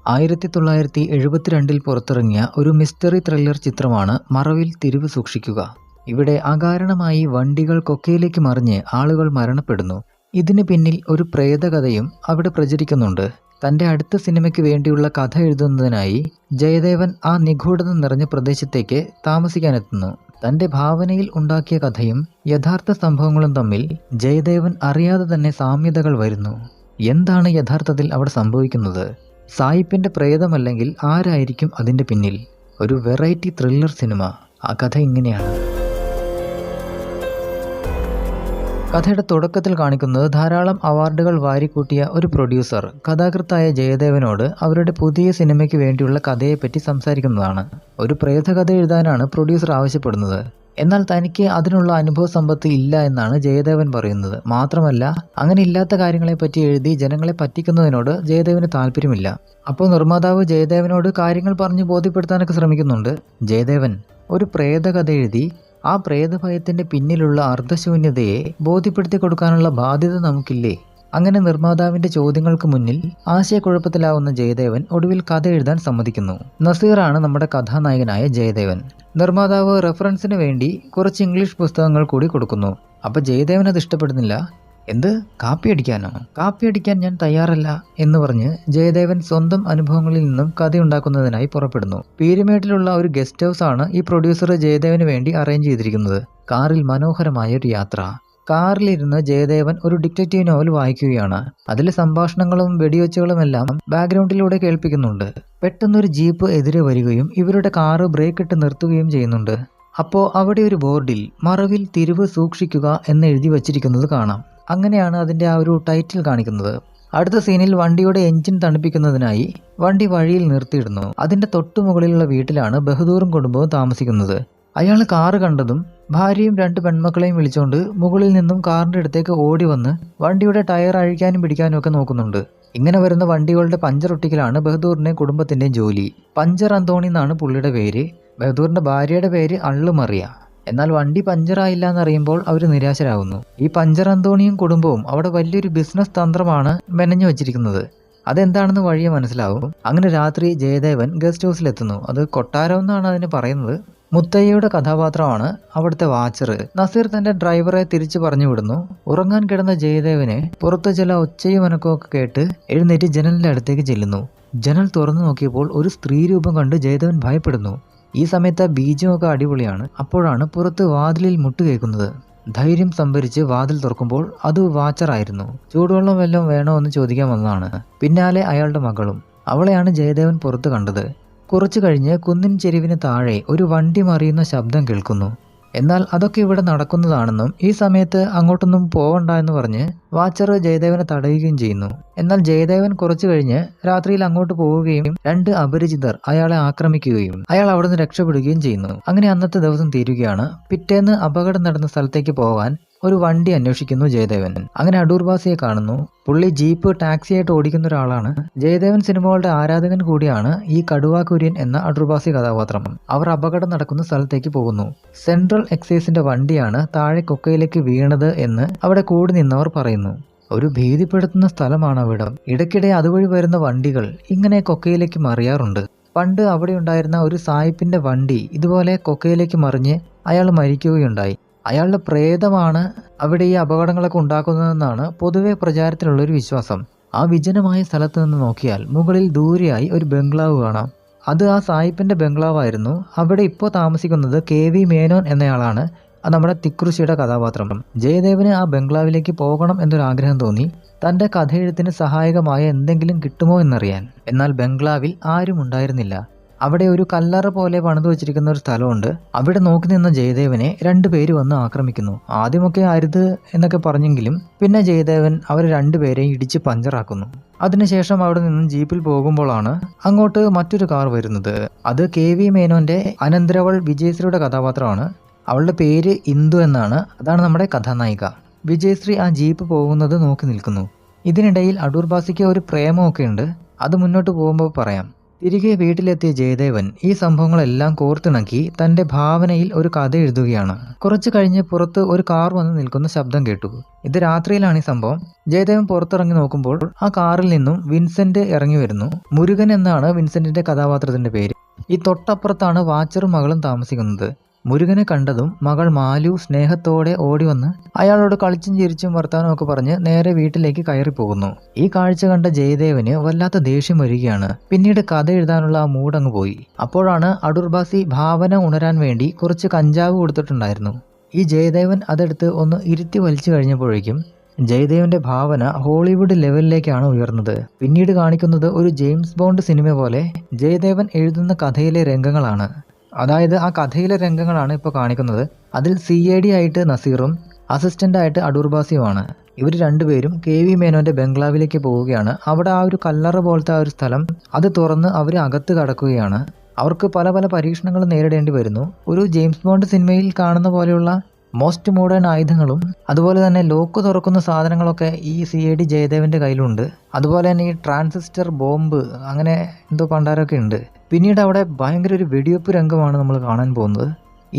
1972 പുറത്തിറങ്ങിയ ഒരു mystery thriller ചിത്രമാണ് മറവിൽ തിരിവ് സൂക്ഷിക്കുക. ഇവിടെ അകാരണമായി വണ്ടികൾ കൊക്കയിലേക്ക് മറിഞ്ഞ് ആളുകൾ മരണപ്പെടുന്നു. ഇതിന് പിന്നിൽ ഒരു പ്രേതകഥയും അവിടെ പ്രചരിക്കുന്നുണ്ട്. തൻ്റെ അടുത്ത സിനിമയ്ക്ക് വേണ്ടിയുള്ള കഥ എഴുതുന്നതിനായി ജയദേവൻ ആ നിഗൂഢത നിറഞ്ഞ പ്രദേശത്തേക്ക് താമസിക്കാനെത്തുന്നു. തൻ്റെ ഭാവനയിൽ ഉണ്ടാക്കിയ കഥയും യഥാർത്ഥ സംഭവങ്ങളും തമ്മിൽ ജയദേവൻ അറിയാതെ തന്നെ സാമ്യതകൾ വരുന്നു. എന്താണ് യഥാർത്ഥത്തിൽ അവിടെ സംഭവിക്കുന്നത്? സായിപ്പിൻ്റെ പ്രേതമല്ലെങ്കിൽ ആരായിരിക്കും അതിൻ്റെ പിന്നിൽ? ഒരു വെറൈറ്റി ത്രില്ലർ സിനിമ. ആ കഥ ഇങ്ങനെയാണ്. കഥയുടെ തുടക്കത്തിൽ കാണിക്കുന്നത് ധാരാളം അവാർഡുകൾ വാരിക്കൂട്ടിയ ഒരു പ്രൊഡ്യൂസർ കഥാകൃത്തായ ജയദേവനോട് അവരുടെ പുതിയ സിനിമയ്ക്ക് വേണ്ടിയുള്ള കഥയെപ്പറ്റി സംസാരിക്കുന്നതാണ്. ഒരു പ്രേതകഥ എഴുതാനാണ് പ്രൊഡ്യൂസർ ആവശ്യപ്പെടുന്നത്. എന്നാൽ തനിക്ക് അതിനുള്ള അനുഭവ സമ്പത്ത് ഇല്ല എന്നാണ് ജയദേവൻ പറയുന്നത്. മാത്രമല്ല, അങ്ങനെ ഇല്ലാത്ത കാര്യങ്ങളെപ്പറ്റി എഴുതി ജനങ്ങളെ പറ്റിക്കുന്നതിനോട് ജയദേവന് താല്പര്യമില്ല. അപ്പോൾ നിർമ്മാതാവ് ജയദേവനോട് കാര്യങ്ങൾ പറഞ്ഞ് ബോധ്യപ്പെടുത്താനൊക്കെ ശ്രമിക്കുന്നുണ്ട്. ജയദേവൻ, ഒരു പ്രേതകഥ എഴുതി ആ പ്രേതഭയത്തിൻ്റെ പിന്നിലുള്ള അർദ്ധശൂന്യതയെ ബോധ്യപ്പെടുത്തി കൊടുക്കാനുള്ള ബാധ്യത നമുക്കില്ലേ? അങ്ങനെ നിർമ്മാതാവിൻ്റെ ചോദ്യങ്ങൾക്ക് മുന്നിൽ ആശയക്കുഴപ്പത്തിലാവുന്ന ജയദേവൻ ഒടുവിൽ കഥ എഴുതാൻ സമ്മതിക്കുന്നു. നസീറാണ് നമ്മുടെ കഥാനായകനായ ജയദേവൻ. നിർമ്മാതാവ് റെഫറൻസിന് വേണ്ടി കുറച്ച് ഇംഗ്ലീഷ് പുസ്തകങ്ങൾ കൂടി കൊടുക്കുന്നു. അപ്പോൾ ജയദേവൻ അത് ഇഷ്ടപ്പെടുന്നില്ല. എന്ത്, കാപ്പി അടിക്കാനോ? കാപ്പി അടിക്കാൻ ഞാൻ തയ്യാറല്ല എന്ന് പറഞ്ഞ് ജയദേവൻ സ്വന്തം അനുഭവങ്ങളിൽ നിന്നും കഥയുണ്ടാക്കുന്നതിനായി പുറപ്പെടുന്നു. പീരുമേട്ടിലുള്ള ഒരു ഗസ്റ്റ് ഹൗസ് ആണ് ഈ പ്രൊഡ്യൂസർ ജയദേവന് വേണ്ടി അറേഞ്ച് ചെയ്തിരിക്കുന്നത്. കാറിൽ മനോഹരമായ ഒരു യാത്ര. കാറിലിരുന്ന് ജയദേവൻ ഒരു ഡിറ്റക്റ്റീവ് നോവൽ വായിക്കുകയാണ്. അതിലെ സംഭാഷണങ്ങളും വെടിവെച്ചുകളുമെല്ലാം ബാക്ക്ഗ്രൗണ്ടിലൂടെ കേൾപ്പിക്കുന്നുണ്ട്. പെട്ടെന്നൊരു ജീപ്പ് എതിരെ വരികയും ഇവരുടെ കാറ് ബ്രേക്ക് ഇട്ട് നിർത്തുകയും ചെയ്യുന്നുണ്ട്. അപ്പോൾ അവിടെ ഒരു ബോർഡിൽ മറവിൽ തിരിവ് സൂക്ഷിക്കുക എന്ന് എഴുതി വച്ചിരിക്കുന്നത് കാണാം. അങ്ങനെയാണ് അതിൻ്റെ ആ ഒരു ടൈറ്റിൽ കാണിക്കുന്നത്. അടുത്ത സീനിൽ വണ്ടിയുടെ എഞ്ചിൻ തണുപ്പിക്കുന്നതിനായി വണ്ടി വഴിയിൽ നിർത്തിയിടുന്നു. അതിൻ്റെ തൊട്ടുമുകളിലുള്ള വീട്ടിലാണ് ബഹദൂറും കുടുംബവും താമസിക്കുന്നത്. അയാൾ കാറ് കണ്ടതും ഭാര്യയും 2 പെൺമക്കളെയും വിളിച്ചുകൊണ്ട് മുകളിൽ നിന്നും കാറിൻ്റെ അടുത്തേക്ക് ഓടി വന്ന് വണ്ടിയുടെ ടയർ അഴിക്കാനും പിടിക്കാനും ഒക്കെ നോക്കുന്നുണ്ട്. ഇങ്ങനെ വരുന്ന വണ്ടികളുടെ പഞ്ചർ ഒട്ടിക്കലാണ് ബഹദൂറിൻ്റെയും കുടുംബത്തിൻ്റെയും ജോലി. പഞ്ചർ അന്തോണി എന്നാണ് പുള്ളിയുടെ പേര്. ബഹദൂറിൻ്റെ ഭാര്യയുടെ പേര് അള്ളുമറിയ. എന്നാൽ വണ്ടി പഞ്ചറായില്ല എന്നറിയുമ്പോൾ അവർ നിരാശരാകുന്നു. ഈ പഞ്ചർ അന്തോണിയും കുടുംബവും അവിടെ വലിയൊരു ബിസിനസ് തന്ത്രമാണ് മെനഞ്ഞു വച്ചിരിക്കുന്നത്. അതെന്താണെന്ന് വഴിയെ മനസ്സിലാവും. അങ്ങനെ രാത്രി ജയദേവൻ ഗസ്റ്റ് ഹൗസിലെത്തുന്നു. അത് കൊട്ടാരം എന്നാണ് അതിന് പറയുന്നത്. മുത്തയ്യയുടെ കഥാപാത്രമാണ് അവിടുത്തെ വാച്ചർ. നസീർ തന്റെ ഡ്രൈവറെ തിരിച്ചു പറഞ്ഞു വിടുന്നു. ഉറങ്ങാൻ കിടന്ന ജയദേവന് പുറത്ത് ചില ഒച്ചയും അനക്കമൊക്കെ കേട്ട് എഴുന്നേറ്റ് ജനലിന്റെ അടുത്തേക്ക് ചെല്ലുന്നു. ജനൽ തുറന്നു നോക്കിയപ്പോൾ ഒരു സ്ത്രീ രൂപം കണ്ട് ജയദേവൻ ഭയപ്പെടുന്നു. ഈ സമയത്ത് ബീജമൊക്കെ അടിപൊളിയാണ്. അപ്പോഴാണ് പുറത്ത് വാതിലിൽ മുട്ട് കേൾക്കുന്നത്. ധൈര്യം സംഭരിച്ച് വാതിൽ തുറക്കുമ്പോൾ അത് വാച്ചറായിരുന്നു. ചൂടുവെള്ളം വല്ലതും വേണോ എന്ന് ചോദിക്കാൻ വന്നതാണ്. പിന്നാലെ അയാളുടെ മകളും. അവളെയാണ് ജയദേവൻ പുറത്ത് കണ്ടത്. കുറച്ചു കഴിഞ്ഞ് കുന്നിൻ ചെരുവിന് താഴെ ഒരു വണ്ടി മറിയുന്ന ശബ്ദം കേൾക്കുന്നു. എന്നാൽ അതൊക്കെ ഇവിടെ നടക്കുന്നതാണെന്നും ഈ സമയത്ത് അങ്ങോട്ടൊന്നും പോവണ്ട എന്ന് പറഞ്ഞ് വാച്ചർ ജയദേവനെ തടയുകയും ചെയ്യുന്നു. എന്നാൽ ജയദേവൻ കുറച്ചു കഴിഞ്ഞ് രാത്രിയിൽ അങ്ങോട്ട് പോവുകയും 2 അപരിചിതർ അയാളെ ആക്രമിക്കുകയും അയാൾ അവിടുന്ന് രക്ഷപ്പെടുകയും ചെയ്യുന്നു. അങ്ങനെ അന്നത്തെ ദിവസം തീരുകയാണ്. പിറ്റേന്ന് അപകടം നടന്ന സ്ഥലത്തേക്ക് പോകാൻ ഒരു വണ്ടി അന്വേഷിക്കുന്നു ജയദേവൻ. അങ്ങനെ അടൂർവാസിയെ കാണുന്നു. പുള്ളി ജീപ്പ് ടാക്സിയായിട്ട് ഓടിക്കുന്ന ഒരാളാണ്. ജയദേവൻ സിനിമകളുടെ ആരാധകൻ കൂടിയാണ് ഈ കടുവാ കുര്യൻ എന്ന അടൂർവാസി കഥാപാത്രം. അവർ അപകടം നടക്കുന്ന സ്ഥലത്തേക്ക് പോകുന്നു. സെൻട്രൽ എക്സൈസിന്റെ വണ്ടിയാണ് താഴെ കൊക്കയിലേക്ക് വീണത് എന്ന് അവിടെ കൂടി നിന്നവർ പറയുന്നു. ഒരു ഭീതിപ്പെടുത്തുന്ന സ്ഥലമാണ് അവിടം. ഇടയ്ക്കിടെ അതുവഴി വരുന്ന വണ്ടികൾ ഇങ്ങനെ കൊക്കയിലേക്ക് മറിയാറുണ്ട്. പണ്ട് അവിടെ ഉണ്ടായിരുന്ന ഒരു സായിപ്പിന്റെ വണ്ടി ഇതുപോലെ കൊക്കയിലേക്ക് മറിഞ്ഞ് അയാൾ മരിക്കുകയുണ്ടായി. അയാളുടെ പ്രേതമാണ് അവിടെ ഈ അപകടങ്ങളൊക്കെ ഉണ്ടാക്കുന്നതെന്നാണ് പൊതുവെ പ്രചാരത്തിലുള്ളൊരു വിശ്വാസം. ആ വിജനമായ സ്ഥലത്ത് നിന്ന് നോക്കിയാൽ മുകളിൽ ദൂരെയായി ഒരു ബംഗ്ലാവ് കാണാം. അത് ആ സായിപ്പിന്റെ ബംഗ്ലാവായിരുന്നു. അവിടെ ഇപ്പോൾ താമസിക്കുന്നത് KV മേനോൻ എന്നയാളാണ്, നമ്മുടെ തിക്കൃഷിയുടെ കഥാപാത്രം. ജയദേവന് ആ ബംഗ്ലാവിലേക്ക് പോകണം എന്നൊരാഗ്രഹം തോന്നി. തൻ്റെ കഥയെഴുത്തിന് സഹായകമായ എന്തെങ്കിലും കിട്ടുമോ എന്നറിയാൻ. എന്നാൽ ബംഗ്ലാവിൽ ആരും ഉണ്ടായിരുന്നില്ല. അവിടെ ഒരു കല്ലറ പോലെ പണിതു വെച്ചിരിക്കുന്ന ഒരു സ്ഥലമുണ്ട്. അവിടെ നോക്കി നിന്ന ജയദേവനെ 2 പേര് വന്ന് ആക്രമിക്കുന്നു. ആദ്യമൊക്കെ അരുത് എന്നൊക്കെ പറഞ്ഞെങ്കിലും പിന്നെ ജയദേവൻ അവർ 2 പേരെയും ഇടിച്ച് പഞ്ചറാക്കുന്നു. അതിനുശേഷം അവിടെ നിന്നും ജീപ്പിൽ പോകുമ്പോഴാണ് അങ്ങോട്ട് മറ്റൊരു കാർ വരുന്നത്. അത് KV മേനോന്റെ അനന്തരവൾ വിജയശ്രീയുടെ കഥാപാത്രമാണ്. അവളുടെ പേര് ഇന്ദു എന്നാണ്. അതാണ് നമ്മുടെ കഥാനായിക. വിജയശ്രീ ആ ജീപ്പ് പോകുന്നത് നോക്കി നിൽക്കുന്നു. ഇതിനിടയിൽ അടൂർവാസിക്ക് ഒരു പ്രേമമൊക്കെ ഉണ്ട്. അത് മുന്നോട്ട് പോകുമ്പോൾ പറയാം. തിരികെ വീട്ടിലെത്തിയ ജയദേവൻ ഈ സംഭവങ്ങളെല്ലാം കോർത്തിണക്കി തന്റെ ഭാവനയിൽ ഒരു കഥ എഴുതുകയാണ്. കുറച്ചു കഴിഞ്ഞ് പുറത്ത് ഒരു കാർ വന്ന് നിൽക്കുന്ന ശബ്ദം കേട്ടു. ഇത് രാത്രിയിലാണ് ഈ സംഭവം. ജയദേവൻ പുറത്തിറങ്ങി നോക്കുമ്പോൾ ആ കാറിൽ നിന്നും വിൻസെന്റ് ഇറങ്ങി വരുന്നു. മുരുകൻ എന്നാണ് വിൻസെന്റിന്റെ കഥാപാത്രത്തിന്റെ പേര്. ഈ തൊട്ടപ്പുറത്താണ് വാച്ചറും മകളും താമസിക്കുന്നത്. മുരുകനെ കണ്ടതും മകൾ മാലു സ്നേഹത്തോടെ ഓടി വന്ന് അയാളോട് കളിച്ചും ചിരിച്ചും വർത്താനമൊക്കെ പറഞ്ഞ് നേരെ വീട്ടിലേക്ക് കയറി പോകുന്നു. ഈ കാഴ്ച കണ്ട ജയദേവന് വല്ലാത്ത ദേഷ്യം വരികയാണ്. പിന്നീട് കഥ എഴുതാനുള്ള ആ മൂടങ്ങ് പോയി. അപ്പോഴാണ് അടൂർബാസി ഭാവന ഉണരാൻ വേണ്ടി കുറച്ച് കഞ്ചാവ് കൊടുത്തിട്ടുണ്ടായിരുന്നു. ഈ ജയദേവൻ അതെടുത്ത് ഒന്ന് ഇരുത്തി വലിച്ചു കഴിഞ്ഞപ്പോഴേക്കും ജയദേവന്റെ ഭാവന ഹോളിവുഡ് ലെവലിലേക്കാണ് ഉയർന്നത്. പിന്നീട് കാണിക്കുന്നത് ഒരു ജെയിംസ് ബോണ്ട് സിനിമ പോലെ ജയദേവൻ എഴുതുന്ന കഥയിലെ രംഗങ്ങളാണ്. അതായത് ആ കഥയിലെ രംഗങ്ങളാണ് ഇപ്പോൾ കാണിക്കുന്നത്. അതിൽ CID ആയിട്ട് നസീറും അസിസ്റ്റൻ്റായിട്ട് അടൂർബാസിയുമാണ്. ഇവർ രണ്ടുപേരും KV മേനോന്റെ ബംഗ്ലാവിലേക്ക് പോവുകയാണ്. അവിടെ ആ ഒരു കല്ലറ പോലത്തെ ആ ഒരു സ്ഥലം അത് തുറന്ന് അവർ അകത്ത് കടക്കുകയാണ്. അവർക്ക് പല പല പരീക്ഷണങ്ങൾ നേരിടേണ്ടി വരുന്നു. ഒരു ജെയിംസ് ബോണ്ട് സിനിമയിൽ കാണുന്ന പോലെയുള്ള മോസ്റ്റ് മോഡേൺ ആയുധങ്ങളും അതുപോലെ തന്നെ ലോക്ക് തുറക്കുന്ന സാധനങ്ങളൊക്കെ ഈ CID ജയദേവന്റെ കയ്യിലുണ്ട്. അതുപോലെ തന്നെ ഈ ട്രാൻസിസ്റ്റർ ബോംബ് അങ്ങനെ എന്തോ പണ്ടാരൊക്കെ ഉണ്ട്. പിന്നീട് അവിടെ ഭയങ്കര ഒരു വെടിവെപ്പ് രംഗമാണ് നമ്മൾ കാണാൻ പോകുന്നത്.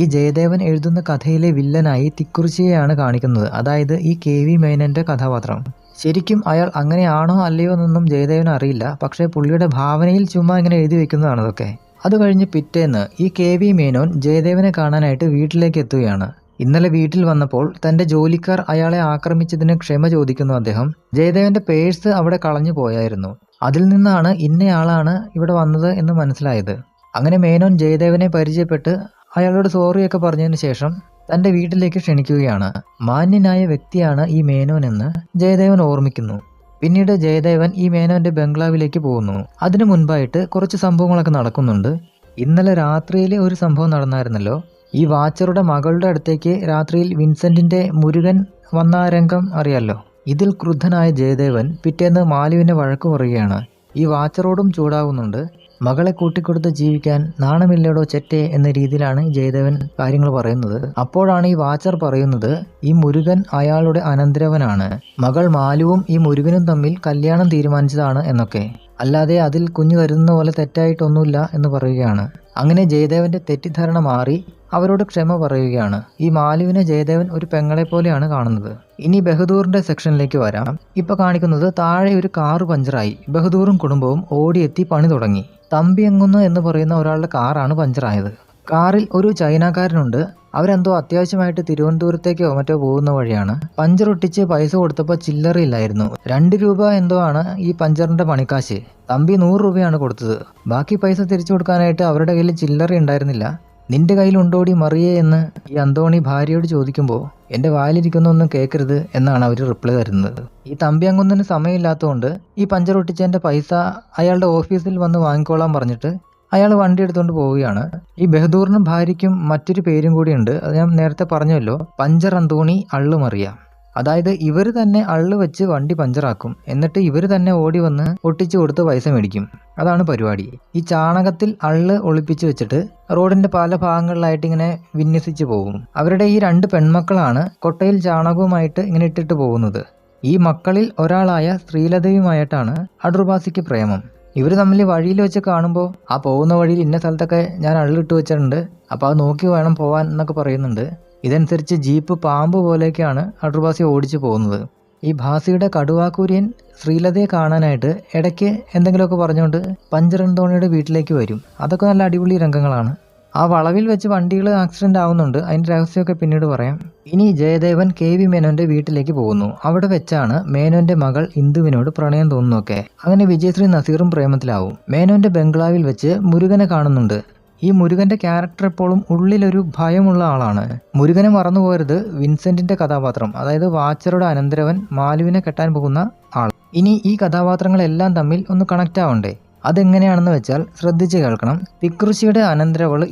ഈ ജയദേവൻ എഴുതുന്ന കഥയിലെ വില്ലനായി തിക്കുറിശ്ശിയെയാണ് കാണിക്കുന്നത്. അതായത് ഈ KV മേനോന്റെ കഥാപാത്രം. ശരിക്കും അയാൾ അങ്ങനെയാണോ അല്ലയോ എന്നൊന്നും ജയദേവന് അറിയില്ല. പക്ഷേ പുള്ളിയുടെ ഭാവനയിൽ ചുമ്മാ ഇങ്ങനെ എഴുതി വെക്കുന്നതാണ് അതൊക്കെ. അത് കഴിഞ്ഞ് പിറ്റേന്ന് ഈ KV മേനോൻ ജയദേവനെ കാണാനായിട്ട് വീട്ടിലേക്ക് എത്തുകയാണ്. ഇന്നലെ വീട്ടിൽ വന്നപ്പോൾ തന്റെ ജോലിക്കാർ അയാളെ ആക്രമിച്ചതിന് ക്ഷമ ചോദിക്കുന്നു അദ്ദേഹം. ജയദേവന്റെ പേഴ്സ് അവിടെ കളഞ്ഞു പോയായിരുന്നു. അതിൽ നിന്നാണ് ഇന്നയാളാണ് ഇവിടെ വന്നത് എന്ന് മനസ്സിലായത്. അങ്ങനെ മേനോൻ ജയദേവനെ പരിചയപ്പെട്ട് അയാളോട് സോറിയൊക്കെ പറഞ്ഞതിന് ശേഷം തന്റെ വീട്ടിലേക്ക് ക്ഷണിക്കുകയാണ്. മാന്യനായ വ്യക്തിയാണ് ഈ മേനോൻ എന്ന് ജയദേവൻ ഓർമ്മിക്കുന്നു. പിന്നീട് ജയദേവൻ ഈ മേനോന്റെ ബംഗ്ലാവിലേക്ക് പോകുന്നു. അതിനു മുൻപായിട്ട് കുറച്ച് സംഭവങ്ങളൊക്കെ നടക്കുന്നുണ്ട്. ഇന്നലെ രാത്രിയിൽ ഒരു സംഭവം നടന്നായിരുന്നല്ലോ. ഈ വാച്ചറുടെ മകളുടെ അടുത്തേക്ക് രാത്രിയിൽ വിൻസെന്റിന്റെ മുരുകൻ വന്ന രംഗം അറിയാലോ. ഇതിൽ ക്രുദ്ധനായ ജയദേവൻ പിറ്റേന്ന് മാലുവിനെ വഴക്കു പറയുകയാണ്. ഈ വാച്ചറോടും ചൂടാവുന്നുണ്ട്. മകളെ കൂട്ടിക്കൊടുത്ത് ജീവിക്കാൻ നാണമില്ലടോ ചെറ്റേ എന്ന രീതിയിലാണ് ജയദേവൻ കാര്യങ്ങൾ പറയുന്നത്. അപ്പോഴാണ് ഈ വാച്ചർ പറയുന്നത് ഈ മുരുകൻ അയാളുടെ അനന്തരവനാണ്. മകൾ മാലുവും ഈ മുരുകനും തമ്മിൽ കല്യാണം തീരുമാനിച്ചതാണ് എന്നൊക്കെ. അല്ലാതെ അതിൽ കുഞ്ഞു കരുതുന്ന പോലെ തെറ്റായിട്ടൊന്നുമില്ല എന്ന് പറയുകയാണ്. അങ്ങനെ ജയദേവന്റെ തെറ്റിദ്ധാരണ മാറി അവരോട് ക്ഷമ പറയുകയാണ്. ഈ മാലുവിനെ ജയദേവൻ ഒരു പെങ്ങളെ പോലെയാണ് കാണുന്നത്. ഇനി ബഹദൂറിന്റെ സെക്ഷനിലേക്ക് വരാം. ഇപ്പൊ കാണിക്കുന്നത് താഴെ ഒരു കാറ് പഞ്ചറായി. ബഹദൂറും കുടുംബവും ഓടിയെത്തി പണി തുടങ്ങി. തമ്പിയങ്ങുന്ന് എന്ന് പറയുന്ന ഒരാളുടെ കാറാണ് പഞ്ചറായത്. കാറിൽ ഒരു ചൈനക്കാരനുണ്ട്. അവരെന്തോ അത്യാവശ്യമായിട്ട് തിരുവനന്തപുരത്തേക്കോ മറ്റോ പോകുന്ന വഴിയാണ്. പഞ്ചർ ഒട്ടിച്ച് പൈസ കൊടുത്തപ്പോൾ ചില്ലറയില്ലായിരുന്നു. 2 രൂപ എന്തോ ആണ് ഈ പഞ്ചറിന്റെ പണിക്കാശ്. തമ്പി 100 രൂപയാണ് കൊടുത്തത്. ബാക്കി പൈസ തിരിച്ചു കൊടുക്കാനായിട്ട് അവരുടെ കയ്യിൽ ചില്ലറ ഉണ്ടായിരുന്നില്ല. നിന്റെ കയ്യിലുണ്ടോടി മറിയേ എന്ന് ഈ അന്തോണി ഭാര്യയോട് ചോദിക്കുമ്പോൾ എന്റെ വായിലിരിക്കുന്നൊന്നും കേൾക്കരുത് എന്നാണ് അവർ റിപ്ലൈ തരുന്നത്. ഈ തമ്പി അങ്ങൊന്നിന് സമയമില്ലാത്തതുകൊണ്ട് ഈ പഞ്ചർ ഒട്ടിച്ചതിന്റെ പൈസ അയാളുടെ ഓഫീസിൽ വന്ന് വാങ്ങിക്കോളാൻ പറഞ്ഞിട്ട് അയാൾ വണ്ടി എടുത്തുകൊണ്ട് പോവുകയാണ്. ഈ ബഹദൂറിനും ഭാര്യയ്ക്കും മറ്റൊരു പേരും കൂടിയുണ്ട്. അത് ഞാൻ നേരത്തെ പറഞ്ഞല്ലോ, പഞ്ചർ അന്തോണി അള്ളു മറിയ. അതായത് ഇവർ തന്നെ അള്ളു വെച്ച് വണ്ടി പഞ്ചറാക്കും. എന്നിട്ട് ഇവർ തന്നെ ഓടി വന്ന് ഒട്ടിച്ചു കൊടുത്ത് പൈസ മേടിക്കും. അതാണ് പരിപാടി. ഈ ചാണകത്തിൽ അള്ള് ഒളിപ്പിച്ച് വെച്ചിട്ട് റോഡിന്റെ പല ഭാഗങ്ങളിലായിട്ട് ഇങ്ങനെ വിന്യസിച്ച് പോകും. അവരുടെ ഈ 2 പെൺമക്കളാണ് കൊട്ടയിൽ ചാണകവുമായിട്ട് ഇങ്ങനെ ഇട്ടിട്ട് പോകുന്നത്. ഈ മക്കളിൽ ഒരാളായ ശ്രീലതയുമായിട്ടാണ് അടൂർബാസിക്ക് പ്രേമം. ഇവർ തമ്മിൽ വഴിയിൽ വെച്ച് കാണുമ്പോൾ ആ പോകുന്ന വഴിയിൽ ഇന്ന സ്ഥലത്തൊക്കെ ഞാൻ അള്ളിട്ട് വെച്ചിട്ടുണ്ട്, അപ്പോൾ അത് നോക്കി വേണം പോവാൻ എന്നൊക്കെ പറയുന്നുണ്ട്. ഇതനുസരിച്ച് ജീപ്പ് പാമ്പ് പോലെയൊക്കെയാണ് അടൂർബാസി ഓടിച്ചു പോകുന്നത്. ഈ ഭാസിയുടെ കടുവാക്കുര്യൻ ശ്രീലതയെ കാണാനായിട്ട് ഇടയ്ക്ക് എന്തെങ്കിലുമൊക്കെ പറഞ്ഞുകൊണ്ട് പഞ്ചറന്തോണിയുടെ വീട്ടിലേക്ക് വരും. അതൊക്കെ നല്ല അടിപൊളി രംഗങ്ങളാണ്. ആ വളവിൽ വെച്ച് വണ്ടികൾ ആക്സിഡന്റ് ആവുന്നുണ്ട്. അതിന്റെ രഹസ്യമൊക്കെ പിന്നീട് പറയാം. ഇനി ജയദേവൻ KV മേനോന്റെ വീട്ടിലേക്ക് പോകുന്നു. അവിടെ വെച്ചാണ് മേനോന്റെ മകൾ ഇന്ദുവിനോട് പ്രണയം തോന്നുന്നൊക്കെ. അങ്ങനെ വിജയശ്രീ നസീറും പ്രേമത്തിലാവും. മേനോന്റെ ബംഗ്ലാവിൽ വെച്ച് മുരുകനെ കാണുന്നുണ്ട്. ഈ മുരുകന്റെ ക്യാരക്ടർ എപ്പോഴും ഉള്ളിലൊരു ഭയമുള്ള ആളാണ്. മുരുകനെ മറന്നുപോകരുത് വിൻസെന്റിന്റെ കഥാപാത്രം, അതായത് വാച്ചറുടെ അനന്തരവൻ മാലുവിനെ കെട്ടാൻ പോകുന്ന ആൾ. ഇനി ഈ കഥാപാത്രങ്ങളെല്ലാം തമ്മിൽ ഒന്ന് കണക്റ്റ് ആവണ്ടേ? അതെങ്ങനെയാണെന്ന് വെച്ചാൽ ശ്രദ്ധിച്ച് കേൾക്കണം. തിക്കുറിശ്ശിയുടെ അനന്തരവള്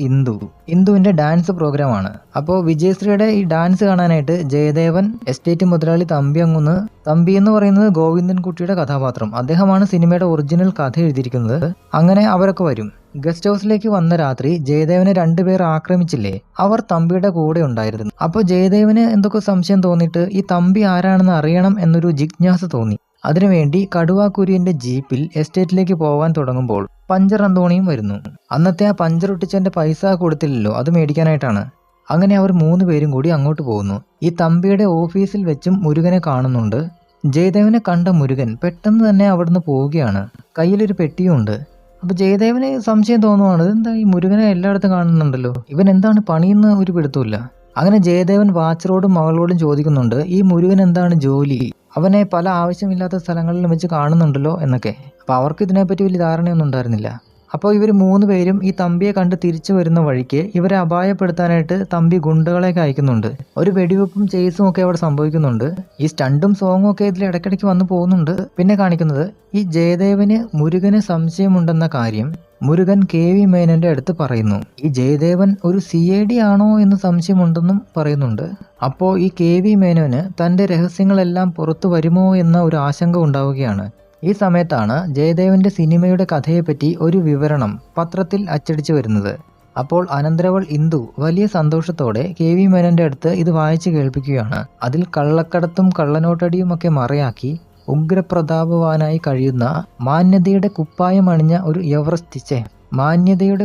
ഇന്ദുവിന്റെ ഡാൻസ് പ്രോഗ്രാമാണ്. അപ്പോൾ വിജയശ്രീയുടെ ഈ ഡാൻസ് കാണാനായിട്ട് ജയദേവൻ എസ്റ്റേറ്റ് മുതലാളി തമ്പിയങ്ങുന്ന്, തമ്പി എന്ന് പറയുന്നത് ഗോവിന്ദൻകുട്ടിയുടെ കഥാപാത്രം, അദ്ദേഹമാണ് സിനിമയുടെ ഒറിജിനൽ കഥ എഴുതിയിരിക്കുന്നത്. അങ്ങനെ അവരൊക്കെ വരും. ഗസ്റ്റ് ഹൗസിലേക്ക് വന്ന രാത്രി ജയദേവനെ 2 പേർ ആക്രമിച്ചില്ലേ, അവർ തമ്പിയുടെ കൂടെ ഉണ്ടായിരുന്നു. അപ്പോൾ ജയദേവന് എന്തൊക്കെ സംശയം തോന്നിയിട്ട് ഈ തമ്പി ആരാണെന്ന് അറിയണം എന്നൊരു ജിജ്ഞാസ തോന്നി. അതിനുവേണ്ടി കടുവ കുര്യന്റെ ജീപ്പിൽ എസ്റ്റേറ്റിലേക്ക് പോകാൻ തുടങ്ങുമ്പോൾ പഞ്ചർ അന്തോണിയും വരുന്നു. അന്നത്തെ ആ പഞ്ചർ ഒട്ടിച്ചതിന്റെ പൈസ കൊടുത്തില്ലല്ലോ, അത് മേടിക്കാനായിട്ടാണ്. അങ്ങനെ അവർ 3 പേരും കൂടി അങ്ങോട്ട് പോകുന്നു. ഈ തമ്പിയുടെ ഓഫീസിൽ വെച്ചും മുരുകനെ കാണുന്നുണ്ട്. ജയദേവനെ കണ്ട മുരുകൻ പെട്ടെന്ന് തന്നെ അവിടുന്ന് പോവുകയാണ്. കയ്യിലൊരു പെട്ടിയും ഉണ്ട്. അപ്പോൾ ജയദേവന് സംശയം തോന്നുവാണ്, എന്താ ഈ മുരുകനെ എല്ലായിടത്തും കാണുന്നുണ്ടല്ലോ, ഇവൻ എന്താണ് പണിയെന്ന് ഒരു പിടുത്തമില്ല. അങ്ങനെ ജയദേവൻ വാച്ചറോടും മകളോടും ചോദിക്കുന്നുണ്ട്, ഈ മുരുകൻ എന്താണ് ജോലി, അവനെ പല ആവശ്യമില്ലാത്ത സ്ഥലങ്ങളിലും വെച്ച് കാണുന്നുണ്ടല്ലോ എന്നൊക്കെ. അപ്പോൾ അവർക്ക് ഇതിനെപ്പറ്റി വലിയ ധാരണയൊന്നും ഉണ്ടായിരുന്നില്ല. അപ്പോൾ ഇവർ 3 പേരും ഈ തമ്പിയെ കണ്ട് തിരിച്ചു വരുന്ന വഴിക്ക് ഇവരെ അപായപ്പെടുത്താനായിട്ട് തമ്പി ഗുണ്ടകളെയൊക്കെ അയക്കുന്നുണ്ട്. ഒരു വെടിവെപ്പും ചേസും ഒക്കെ അവിടെ സംഭവിക്കുന്നുണ്ട്. ഈ സ്റ്റണ്ടും സോങ്ങും ഒക്കെ ഇതിൽ ഇടയ്ക്കിടയ്ക്ക് വന്നു പോകുന്നുണ്ട്. പിന്നെ കാണിക്കുന്നത് ഈ ജയദേവന് മുരുകന് സംശയമുണ്ടെന്ന കാര്യം മുരുകൻ KV മേനോന്റെ അടുത്ത് പറയുന്നു. ഈ ജയദേവൻ ഒരു CID ആണോ എന്ന് സംശയമുണ്ടെന്നും പറയുന്നുണ്ട്. അപ്പോൾ ഈ KV മേനോന് തൻ്റെ രഹസ്യങ്ങളെല്ലാം പുറത്തു വരുമോ എന്ന ഒരു ആശങ്ക ഉണ്ടാവുകയാണ്. ഈ സമയത്താണ് ജയദേവന്റെ സിനിമയുടെ കഥയെപ്പറ്റി ഒരു വിവരണം പത്രത്തിൽ അച്ചടിച്ചു വരുന്നത്. അപ്പോൾ അനന്തരവൾ ഇന്ദു വലിയ സന്തോഷത്തോടെ KV മേനോന്റെ അടുത്ത് ഇത് വായിച്ചു കേൾപ്പിക്കുകയാണ്. അതിൽ കള്ളക്കടത്തും കള്ളനോട്ടടിയും ഒക്കെ മറയാക്കി ഉഗ്രപ്രതാപവാനായി കഴിയുന്ന മാന്യതയുടെ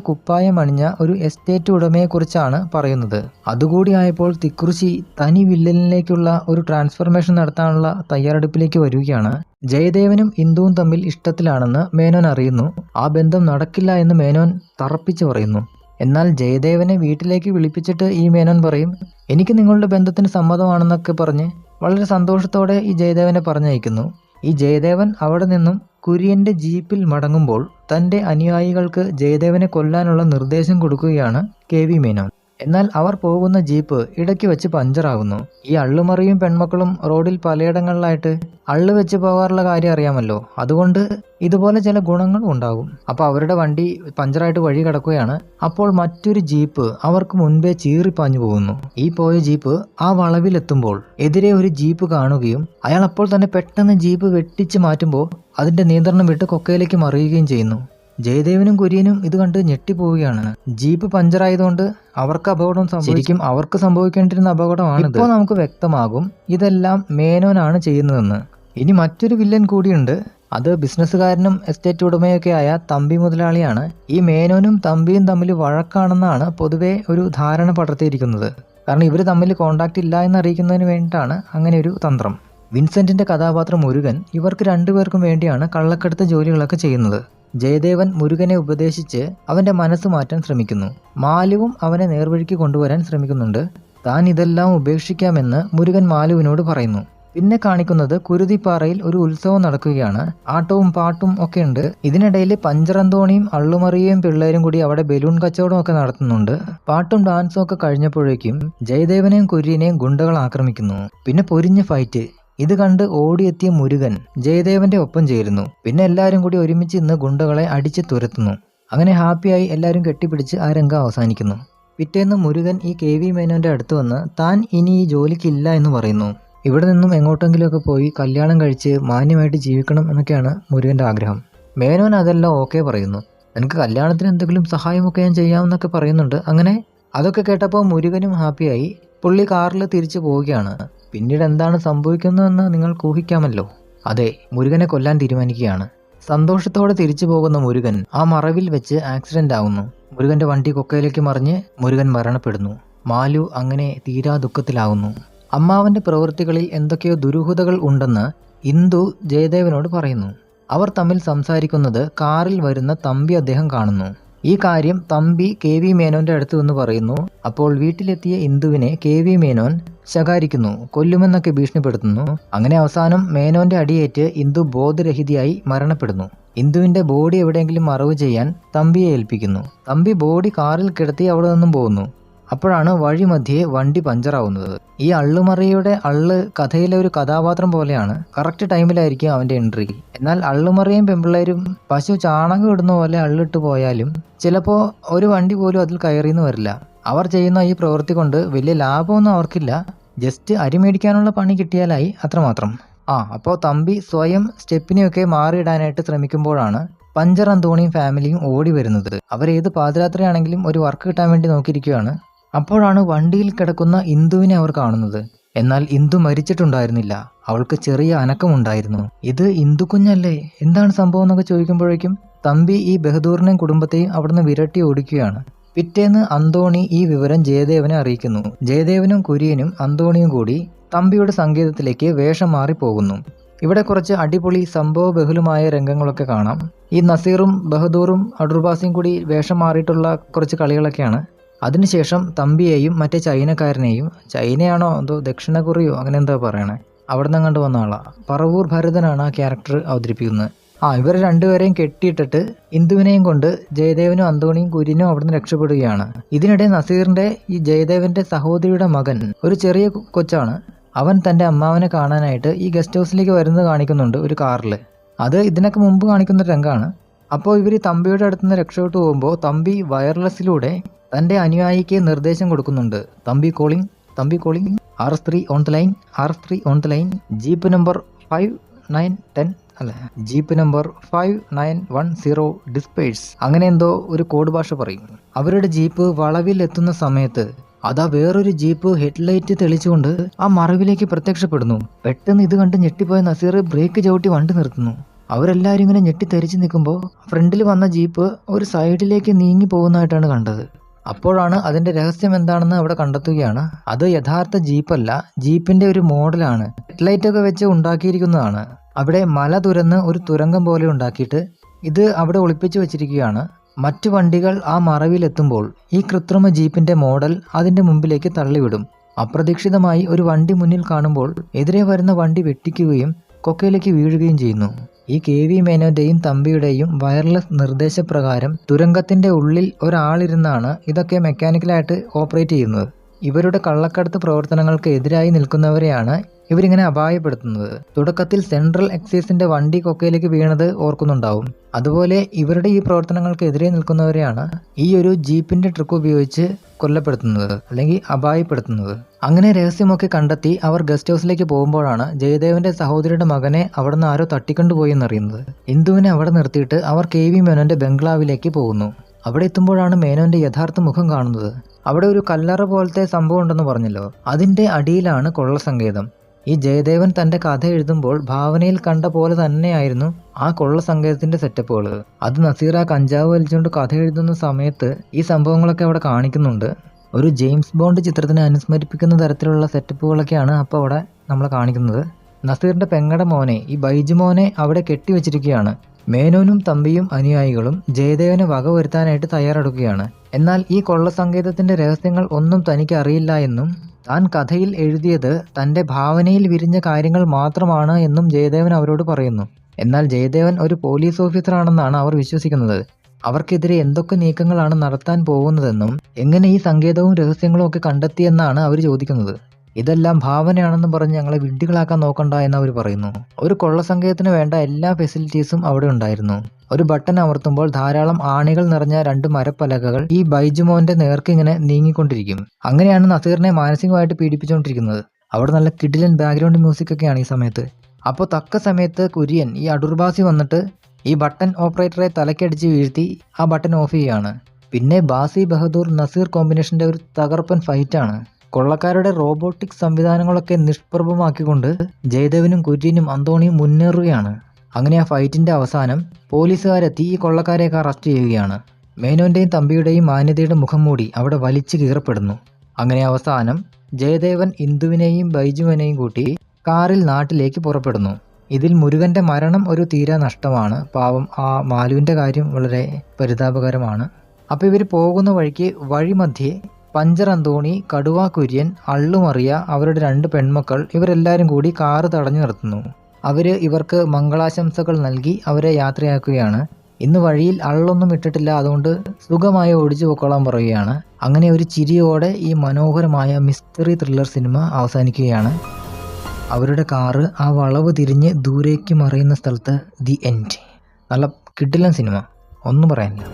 കുപ്പായമണിഞ്ഞ ഒരു എസ്റ്റേറ്റ് ഉടമയെക്കുറിച്ചാണ് പറയുന്നത്. അതുകൂടി ആയപ്പോൾ തിക്കുറിശി തനി വില്ലനിലേക്കുള്ള ഒരു ട്രാൻസ്ഫർമേഷൻ നടത്താനുള്ള തയ്യാറെടുപ്പിലേക്ക് വരികയാണ്. ജയദേവനും ഇന്ദുവും തമ്മിൽ ഇഷ്ടത്തിലാണെന്ന് മേനോൻ അറിയുന്നു. ആ ബന്ധം നടക്കില്ല എന്ന് മേനോൻ തറപ്പിച്ചു പറയുന്നു. എന്നാൽ ജയദേവനെ വീട്ടിലേക്ക് വിളിപ്പിച്ചിട്ട് ഈ മേനോൻ പറയും, എനിക്ക് നിങ്ങളുടെ ബന്ധത്തിന് സമ്മതമാണെന്നൊക്കെ പറഞ്ഞ് വളരെ സന്തോഷത്തോടെ ഈ ജയദേവനെ പറഞ്ഞയക്കുന്നു. ഈ ജയദേവൻ അവിടെ നിന്നും കുര്യന്റെ ജീപ്പിൽ മടങ്ങുമ്പോൾ തൻ്റെ അനുയായികൾക്ക് ജയദേവനെ കൊല്ലാനുള്ള നിർദ്ദേശം കൊടുക്കുകയാണ് KV മേനോൻ. എന്നാൽ അവർ പോകുന്ന ജീപ്പ് ഇടയ്ക്ക് വെച്ച് പഞ്ചറാകുന്നു. ഈ അള്ളുമറിയും പെൺമക്കളും റോഡിൽ പലയിടങ്ങളിലായിട്ട് അള്ളു വെച്ച് പോകാറുള്ള കാര്യം അറിയാമല്ലോ. അതുകൊണ്ട് ഇതുപോലെ ചില ഗുണങ്ങളും ഉണ്ടാകും. അപ്പോൾ അവരുടെ വണ്ടി പഞ്ചറായിട്ട് വഴി കിടക്കുകയാണ്. അപ്പോൾ മറ്റൊരു ജീപ്പ് അവർക്ക് മുൻപേ ചീറിപ്പാഞ്ഞു പോകുന്നു. ഈ പോയ ജീപ്പ് ആ വളവിലെത്തുമ്പോൾ എതിരെ ഒരു ജീപ്പ് കാണുകയും അയാൾ അപ്പോൾ തന്നെ പെട്ടെന്ന് ജീപ്പ് വെട്ടിച്ച് മാറ്റുമ്പോൾ അതിന്റെ നിയന്ത്രണം വിട്ട് കൊക്കയിലേക്ക് മറിയുകയും ചെയ്യുന്നു. ജയദേവനും കുര്യനും ഇത് കണ്ട് ഞെട്ടിപ്പോവുകയാണ്. ജീപ്പ് പഞ്ചറായതുകൊണ്ട് അവർക്ക് അപകടം ശരിക്കും അവർക്ക് സംഭവിക്കേണ്ടിരുന്ന അപകടമാണ്. ഇപ്പോൾ നമുക്ക് വ്യക്തമാകും ഇതെല്ലാം മേനോനാണ് ചെയ്യുന്നതെന്ന്. ഇനി മറ്റൊരു വില്ലൻ കൂടിയുണ്ട്. അത് ബിസിനസ്സുകാരനും എസ്റ്റേറ്റ് ഉടമയൊക്കെ ആയ തമ്പി മുതലാളിയാണ്. ഈ മേനോനും തമ്പിയും തമ്മിൽ വഴക്കാണെന്നാണ് പൊതുവെ ഒരു ധാരണ പടർത്തിയിരിക്കുന്നത്. കാരണം ഇവർ തമ്മിൽ കോണ്ടാക്ട് ഇല്ല എന്നറിയിക്കുന്നതിന് വേണ്ടിയിട്ടാണ് അങ്ങനെ ഒരു തന്ത്രം. വിൻസെന്റിന്റെ കഥാപാത്രം മുരുകൻ ഇവർക്ക് 2 പേർക്കും വേണ്ടിയാണ് കള്ളക്കടത്ത് ജോലികളൊക്കെ ചെയ്യുന്നത്. ജയദേവൻ മുരുകനെ ഉപദേശിച്ച് അവന്റെ മനസ്സ് മാറ്റാൻ ശ്രമിക്കുന്നു. മാലുവും അവനെ നേർവഴിക്ക് കൊണ്ടുവരാൻ ശ്രമിക്കുന്നുണ്ട്. താൻ ഇതെല്ലാം ഉപേക്ഷിക്കാമെന്ന് മുരുകൻ മാലുവിനോട് പറയുന്നു. പിന്നെ കാണിക്കുന്നത് കുരുതിപ്പാറയിൽ ഒരു ഉത്സവം നടക്കുകയാണ്. ആട്ടവും പാട്ടും ഒക്കെ ഉണ്ട്. ഇതിനിടയിൽ പഞ്ചറന്തോണിയും അള്ളുമറിയയും പിള്ളേരും കൂടി അവിടെ ബലൂൺ കച്ചവടം ഒക്കെ നടത്തുന്നുണ്ട്. പാട്ടും ഡാൻസും ഒക്കെ കഴിഞ്ഞപ്പോഴേക്കും ജയദേവനെയും കുര്യനെയും ഗുണ്ടകൾ ആക്രമിക്കുന്നു. പിന്നെ പൊരിഞ്ഞ ഫൈറ്റ്. ഇത് കണ്ട് ഓടിയെത്തിയ മുരുകൻ ജയദേവന്റെ ഒപ്പം ചേരുന്നു. പിന്നെ എല്ലാവരും കൂടി ഒരുമിച്ച് ഇന്ന് ഗുണ്ടകളെ അടിച്ച് തുരത്തുന്നു. അങ്ങനെ ഹാപ്പിയായി എല്ലാവരും കെട്ടിപ്പിടിച്ച് ആ രംഗം അവസാനിക്കുന്നു. പിറ്റേന്ന് മുരുകൻ ഈ KV മേനോന്റെ അടുത്ത് വന്ന് താൻ ഇനി ഈ ജോലിക്കില്ല എന്ന് പറയുന്നു. ഇവിടെ നിന്നും എങ്ങോട്ടെങ്കിലുമൊക്കെ പോയി കല്യാണം കഴിച്ച് മാന്യമായിട്ട് ജീവിക്കണം എന്നൊക്കെയാണ് മുരുകന്റെ ആഗ്രഹം. മേനോൻ അതെല്ലാം ഓക്കെ പറയുന്നു. എനിക്ക് കല്യാണത്തിന് എന്തെങ്കിലും സഹായമൊക്കെ ഞാൻ ചെയ്യാമെന്നൊക്കെ പറയുന്നുണ്ട്. അങ്ങനെ അതൊക്കെ കേട്ടപ്പോൾ മുരുകനും ഹാപ്പിയായി. പുള്ളി കാറിൽ തിരിച്ചു പോവുകയാണ്. പിന്നീട് എന്താണ് സംഭവിക്കുന്നതെന്ന് നിങ്ങൾക്ക് ഊഹിക്കാമല്ലോ. അതെ, മുരുകനെ കൊല്ലാൻ തീരുമാനിക്കുകയാണ്. സന്തോഷത്തോടെ തിരിച്ചു പോകുന്ന മുരുകൻ ആ മറവിൽ വെച്ച് ആക്സിഡന്റ് ആവുന്നു. മുരുകന്റെ വണ്ടി കൊക്കയിലേക്ക് മറിഞ്ഞ് മുരുകൻ മരണപ്പെടുന്നു. മാലു അങ്ങനെ തീരാ ദുഃഖത്തിലാവുന്നു. അമ്മാവന്റെ പ്രവൃത്തികളിൽ എന്തൊക്കെയോ ദുരൂഹതകൾ ഉണ്ടെന്ന് ഇന്ദു ജയദേവനോട് പറയുന്നു. അവർ തമ്മിൽ സംസാരിക്കുന്നത് കാറിൽ വരുന്ന തമ്പി അദ്ദേഹം കാണുന്നു. ഈ കാര്യം തമ്പി KV മേനോന്റെ അടുത്ത് നിന്ന് പറയുന്നു. അപ്പോൾ വീട്ടിലെത്തിയ ഇന്ദുവിനെ KV മേനോൻ ശകാരിക്കുന്നു, കൊല്ലുമെന്നൊക്കെ ഭീഷണിപ്പെടുത്തുന്നു. അങ്ങനെ അവസാനം മേനോന്റെ അടിയേറ്റ് ഇന്ദു ബോധരഹിതയായി മരണപ്പെടുന്നു. ഇന്ദുവിന്റെ ബോഡി എവിടെയെങ്കിലും മറവ് ചെയ്യാൻ തമ്പിയെ ഏൽപ്പിക്കുന്നു. തമ്പി ബോഡി കാറിൽ കിടത്തി അവിടെ നിന്നും പോകുന്നു. അപ്പോഴാണ് വഴിമധ്യേ വണ്ടി പഞ്ചറാവുന്നത്. ഈ അള്ളുമറിയുടെ കഥയിലെ ഒരു കഥാപാത്രം പോലെയാണ്. കറക്റ്റ് ടൈമിലായിരിക്കും അവന്റെ എൻട്രി. എന്നാൽ അള്ളുമറിയും പെമ്പിള്ളേരും പശു ചാണകം ഇടുന്ന പോലെ അള്ളിട്ട് പോയാലും ചിലപ്പോൾ ഒരു വണ്ടി പോലും അതിൽ കയറിയെന്ന് വരില്ല. അവർ ചെയ്യുന്ന ഈ പ്രവൃത്തി കൊണ്ട് വലിയ ലാഭമൊന്നും അവർക്കില്ല. ജസ്റ്റ് അരി മേടിക്കാനുള്ള പണി കിട്ടിയാലായി, അത്രമാത്രം. അപ്പോൾ തമ്പി സ്വയം സ്റ്റെപ്പിനെയൊക്കെ മാറിയിടാനായിട്ട് ശ്രമിക്കുമ്പോഴാണ് പഞ്ചർ അന്തോണിയും ഫാമിലിയും ഓടി വരുന്നത്. അവരേത് പാതിരാത്രിയാണെങ്കിലും ഒരു വർക്ക് കിട്ടാൻ വേണ്ടി നോക്കിയിരിക്കുകയാണ്. അപ്പോഴാണ് വണ്ടിയിൽ കിടക്കുന്ന ഇന്ദുവിനെ അവർ കാണുന്നത്. എന്നാൽ ഇന്ദു മരിച്ചിട്ടുണ്ടായിരുന്നില്ല. അവൾക്ക് ചെറിയ അനക്കമുണ്ടായിരുന്നു. ഇത് ഇന്ദു കുഞ്ഞല്ലേ, എന്താണ് സംഭവം എന്നൊക്കെ ചോദിക്കുമ്പോഴേക്കും തമ്പി ഈ ബഹദൂറിനെയും കുടുംബത്തെയും അവിടുന്ന് വിരട്ടി ഓടിക്കുകയാണ്. പിറ്റേന്ന് അന്തോണി ഈ വിവരം ജയദേവനെ അറിയിക്കുന്നു. ജയദേവനും കുര്യനും അന്തോണിയും കൂടി തമ്പിയുടെ സങ്കേതത്തിലേക്ക് വേഷം മാറി പോകുന്നു. ഇവിടെ കുറച്ച് അടിപൊളി സംഭവ ബഹുലമായ രംഗങ്ങളൊക്കെ കാണാം. ഈ നസീറും ബഹദൂറും അടൂർബാസിയും കൂടി വേഷം മാറിയിട്ടുള്ള കുറച്ച് കളികളൊക്കെയാണ്. അതിനുശേഷം തമ്പിയെയും മറ്റേ ചൈനക്കാരനെയും, ചൈനയാണോ എന്തോ ദക്ഷിണ കൊറിയോ അങ്ങനെ എന്താ പറയണേ, അവിടെ നിന്ന് കണ്ടു വന്ന ആളാണ്. പറവൂർ ഭരതനാണ് ആ ക്യാരക്ടർ അവതരിപ്പിക്കുന്നത്. ഇവരെ രണ്ടുപേരെയും കെട്ടിയിട്ടിട്ട് ഇന്ദുവിനെയും കൊണ്ട് ജയദേവനും അന്തോണിയും കുര്യനും അവിടുന്ന് രക്ഷപ്പെടുകയാണ്. ഇതിനിടെ നസീറിന്റെ ഈ ജയദേവന്റെ സഹോദരിയുടെ മകൻ ഒരു ചെറിയ കൊച്ചാണ്. അവൻ തൻ്റെ അമ്മാവനെ കാണാനായിട്ട് ഈ ഗസ്റ്റ് ഹൗസിലേക്ക് വരുന്നത് കാണിക്കുന്നുണ്ട് ഒരു കാറിൽ. അത് ഇതിനൊക്കെ മുമ്പ് കാണിക്കുന്ന രംഗമാണ്. അപ്പോൾ ഇവർ തമ്പിയുടെ അടുത്തുനിന്ന് രക്ഷപ്പെട്ടു പോകുമ്പോൾ തമ്പി വയർലെസ്സിലൂടെ തൻ്റെ അനുയായിക്ക് നിർദ്ദേശം കൊടുക്കുന്നുണ്ട്. Thampi calling, Thampi calling, RS3 on the line, RS3 on the line, jeep number 5910 അല്ല, ജീപ്പ് നമ്പർ 5910 ഡിസ്പേഴ്സ്, അങ്ങനെ എന്തോ ഒരു കോഡ് ഭാഷ പറയും. അവരുടെ ജീപ്പ് വളവിൽ എത്തുന്ന സമയത്ത് അതാ വേറൊരു ജീപ്പ് ഹെഡ്ലൈറ്റ് തെളിച്ചുകൊണ്ട് ആ മറവിലേക്ക് പ്രത്യക്ഷപ്പെടുന്നു. പെട്ടെന്ന് ഇത് കണ്ട് ഞെട്ടിപ്പോയ നസീർ ബ്രേക്ക് ചവിട്ടി വണ്ടി നിർത്തുന്നു. അവരെല്ലാവരും ഇങ്ങനെ ഞെട്ടിത്തെറിച്ച് നിൽക്കുമ്പോൾ ഫ്രണ്ടിൽ വന്ന ജീപ്പ് ഒരു സൈഡിലേക്ക് നീങ്ങി പോകുന്നതായിട്ടാണ് കണ്ടത്. അപ്പോഴാണ് അതിന്റെ രഹസ്യം എന്താണെന്ന് അവിടെ കണ്ടെത്തുകയാണ്. അത് യഥാർത്ഥ ജീപ്പല്ല, ജീപ്പിന്റെ ഒരു മോഡലാണ്. ഹെഡ്ലൈറ്റ് ഒക്കെ വെച്ച് ഉണ്ടാക്കിയിരിക്കുന്നതാണ്. അവിടെ മല തുരന്ന് ഒരു തുരങ്കം പോലെ ഉണ്ടാക്കിയിട്ട് ഇത് അവിടെ ഒളിപ്പിച്ചു വെച്ചിരിക്കുകയാണ്. മറ്റു വണ്ടികൾ ആ മറവിലെത്തുമ്പോൾ ഈ കൃത്രിമ ജീപ്പിന്റെ മോഡൽ അതിന്റെ മുമ്പിലേക്ക് തള്ളിവിടും. അപ്രതീക്ഷിതമായി ഒരു വണ്ടി മുന്നിൽ കാണുമ്പോൾ എതിരെ വരുന്ന വണ്ടി വെട്ടിക്കുകയും കൊക്കയിലേക്ക് വീഴുകയും ചെയ്യുന്നു. ഈ KV മേനോന്റെയും തമ്പിയുടെയും വയർലെസ് നിർദ്ദേശപ്രകാരം തുരങ്കത്തിന്റെ ഉള്ളിൽ ഒരാളിരുന്നാണ് ഇതൊക്കെ മെക്കാനിക്കലായിട്ട് ഓപ്പറേറ്റ് ചെയ്യുന്നത്. ഇവരുടെ കള്ളക്കടത്ത് പ്രവർത്തനങ്ങൾക്ക് എതിരായി നിൽക്കുന്നവരെയാണ് ഇവരിങ്ങനെ അപായപ്പെടുത്തുന്നത്. തുടക്കത്തിൽ സെൻട്രൽ എക്സൈസിന്റെ വണ്ടി കൊക്കയിലേക്ക് വീണത് ഓർക്കുന്നുണ്ടാവും. അതുപോലെ ഇവരുടെ ഈ പ്രവർത്തനങ്ങൾക്ക് എതിരെ നിൽക്കുന്നവരെയാണ് ഈ ഒരു ജീപ്പിന്റെ ട്രിക്ക് ഉപയോഗിച്ച് കൊല്ലപ്പെടുത്തുന്നത് അല്ലെങ്കിൽ അപായപ്പെടുത്തുന്നത്. അങ്ങനെ രഹസ്യമൊക്കെ കണ്ടെത്തി അവർ ഗസ്റ്റ് ഹൗസിലേക്ക് പോകുമ്പോഴാണ് ജയദേവന്റെ സഹോദരിയുടെ മകനെ അവിടെ നിന്ന് ആരോ തട്ടിക്കൊണ്ടുപോയി എന്നറിയുന്നത്. ഇന്ദുവിനെ അവിടെ നിർത്തിയിട്ട് അവർ KV മേനോന്റെ ബംഗ്ലാവിലേക്ക് പോകുന്നു. അവിടെ എത്തുമ്പോഴാണ് മേനോന്റെ യഥാർത്ഥ മുഖം കാണുന്നത്. അവിടെ ഒരു കല്ലറ പോലത്തെ സംഭവം ഉണ്ടെന്ന് പറഞ്ഞല്ലോ, അതിന്റെ അടിയിലാണ് കൊള്ളസങ്കേതം. ഈ ജയദേവൻ തന്റെ കഥ എഴുതുമ്പോൾ ഭാവനയിൽ കണ്ട പോലെ തന്നെയായിരുന്നു ആ കൊള്ളസങ്കേതത്തിന്റെ സെറ്റപ്പുകൾ. അത് നസീർ ആ കഞ്ചാവ് വലിച്ചുകൊണ്ട് കഥ എഴുതുന്ന സമയത്ത് ഈ സംഭവങ്ങളൊക്കെ അവിടെ കാണിക്കുന്നുണ്ട്. ഒരു ജെയിംസ് ബോണ്ട് ചിത്രത്തിനെ അനുസ്മരിപ്പിക്കുന്ന തരത്തിലുള്ള സെറ്റപ്പുകളൊക്കെയാണ് അപ്പോൾ അവിടെ നമ്മളെ കാണിക്കുന്നത്. നസീറിന്റെ പെങ്ങടെ മോനെ, ഈ ബൈജു മോനെ അവിടെ കെട്ടിവെച്ചിരിക്കുകയാണ്. മേനോനും തമ്പിയും അനുയായികളും ജയദേവനെ വകവരുത്താനായിട്ട് തയ്യാറെടുക്കുകയാണ്. എന്നാൽ ഈ കൊള്ളസങ്കേതത്തിന്റെ രഹസ്യങ്ങൾ ഒന്നും തനിക്ക് അറിയില്ല എന്നും താൻ കഥയിൽ എഴുതിയത് തന്റെ ഭാവനയിൽ വിരിഞ്ഞ കാര്യങ്ങൾ മാത്രമാണ് എന്നും ജയദേവൻ അവരോട് പറയുന്നു. എന്നാൽ ജയദേവൻ ഒരു പോലീസ് ഓഫീസറാണെന്നാണ് അവർ വിശ്വസിക്കുന്നത്. അവർക്കെതിരെ എന്തൊക്കെ നീക്കങ്ങളാണ് നടത്താൻ പോകുന്നതെന്നും എങ്ങനെ ഈ സങ്കേതവും രഹസ്യങ്ങളും ഒക്കെ കണ്ടെത്തിയെന്നാണ് അവർ ചോദിക്കുന്നത്. ഇതെല്ലാം ഭാവനയാണെന്നും പറഞ്ഞ് ഞങ്ങളെ വിഡ്ഢികളാക്കാൻ നോക്കണ്ട എന്ന് അവർ പറയുന്നു. ഒരു കൊള്ളസങ്കേതത്തിന് വേണ്ട എല്ലാ ഫെസിലിറ്റീസും അവിടെ ഉണ്ടായിരുന്നു. ഒരു ബട്ടൺ അമർത്തുമ്പോൾ ധാരാളം ആണികൾ നിറഞ്ഞ 2 മരപ്പലകകൾ ഈ ബൈജുമോന്റെ നേർക്ക് ഇങ്ങനെ നീങ്ങിക്കൊണ്ടിരിക്കും. അങ്ങനെയാണ് നസീറിനെ മാനസികമായിട്ട് പീഡിപ്പിച്ചുകൊണ്ടിരിക്കുന്നത്. അവിടെ നല്ല കിഡിലൻ ബാക്ക്ഗ്രൗണ്ട് മ്യൂസിക് ഒക്കെയാണ് ഈ സമയത്ത്. അപ്പോൾ തക്ക സമയത്ത് കുര്യൻ ഈ അടൂർബാസി വന്നിട്ട് ഈ ബട്ടൺ ഓപ്പറേറ്ററെ തലക്കടിച്ച് വീഴ്ത്തി ആ ബട്ടൺ ഓഫ് ചെയ്യുകയാണ്. പിന്നെ ബാസി ബഹദൂർ നസീർ കോമ്പിനേഷന്റെ ഒരു തകർപ്പൻ ഫൈറ്റാണ്. കൊള്ളക്കാരുടെ റോബോട്ടിക് സംവിധാനങ്ങളൊക്കെ നിഷ്പ്രഭമാക്കിക്കൊണ്ട് ജയദേവനും കുര്യനും അന്തോണിയും മുന്നേറുകയാണ്. അങ്ങനെ ആ ഫൈറ്റിന്റെ അവസാനം പോലീസുകാരെത്തി ഈ കൊള്ളക്കാരെയൊക്കെ അറസ്റ്റ് ചെയ്യുകയാണ്. മേനോന്റെയും തമ്പിയുടെയും മാന്യതയുടെ മുഖം മൂടി അവിടെ വലിച്ചു കീറപ്പെടുന്നു. അങ്ങനെ അവസാനം ജയദേവൻ ഇന്ദുവിനെയും ബൈജുവിനെയും കൂട്ടി കാറിൽ നാട്ടിലേക്ക് പുറപ്പെടുന്നു. ഇതിൽ മുരുകന്റെ മരണം ഒരു തീരാ നഷ്ടമാണ്. പാവം ആ മാലുവിന്റെ കാര്യം വളരെ പരിതാപകരമാണ്. അപ്പോൾ ഇവർ പോകുന്ന വഴിക്ക് വഴിമധ്യേ പഞ്ചർ അന്തോണി, കടുവ കുര്യൻ, അള്ളുമറിയ, അവരുടെ 2 പെൺമക്കൾ ഇവരെല്ലാവരും കൂടി കാറ് തടഞ്ഞു നിർത്തുന്നു. ഇവർക്ക് മംഗളാശംസകൾ നൽകി അവരെ യാത്രയാക്കുകയാണ്. ഇന്ന് വഴിയിൽ അള്ളൊന്നും ഇട്ടിട്ടില്ല, അതുകൊണ്ട് സുഖമായി ഓടിച്ചു പൊക്കോളാൻ പറയുകയാണ്. അങ്ങനെ ഒരു ചിരിയോടെ ഈ മനോഹരമായ മിസ്റ്ററി ത്രില്ലർ സിനിമ അവസാനിക്കുകയാണ്. അവരുടെ കാറ് ആ വളവ് തിരിഞ്ഞ് ദൂരേക്ക് മറയുന്ന സ്ഥലത്ത് ദി എൻഡ്. നല്ല കിടിലൻ സിനിമ, ഒന്നും പറയാനില്ല.